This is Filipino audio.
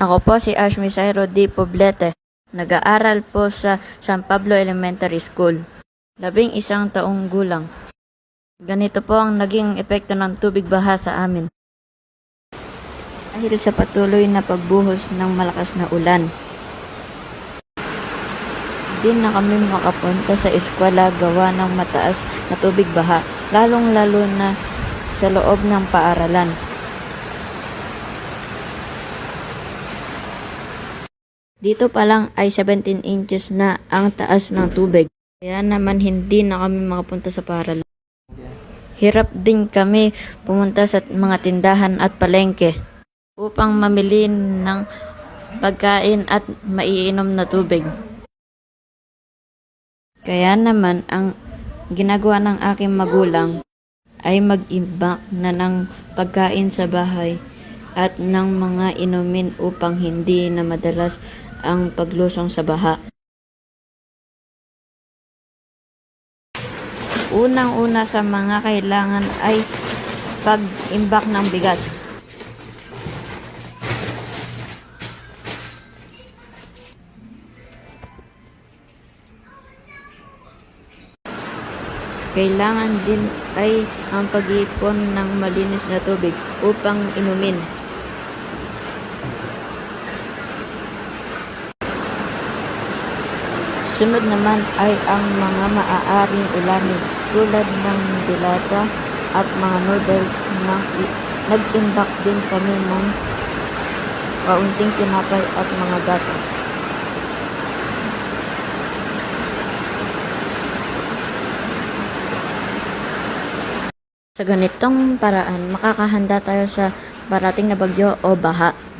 Ako po si Ash Misairo D. Poblete. Nag-aaral po sa San Pablo Elementary School. 11 taong gulang. Ganito po ang naging epekto ng tubig baha sa amin. Dahil sa patuloy na pagbuhos ng malakas na ulan. Hindi na kami makapunta sa eskwela gawa ng mataas na tubig baha, lalong-lalo na sa loob ng paaralan. Dito pa lang ay 17 inches na ang taas ng tubig. Kaya naman hindi na kami makapunta sa paaralan. Hirap din kami pumunta sa mga tindahan at palengke upang mamili ng pagkain at maiinom na tubig. Kaya naman ang ginagawa ng aking magulang ay mag-imbak na ng pagkain sa bahay at ng mga inumin upang hindi na madalas ang paglusong sa baha. Unang-una sa mga kailangan ay pag-imbak ng bigas. Kailangan din ay ang pag-iipon ng malinis na tubig upang inumin. Sunod naman ay ang mga maaaring ulamin tulad ng dilata at mga noodles na nag-imbak din kami ng kaunting tinapay at mga gatas. Sa ganitong paraan, makakahanda tayo sa parating na bagyo o baha.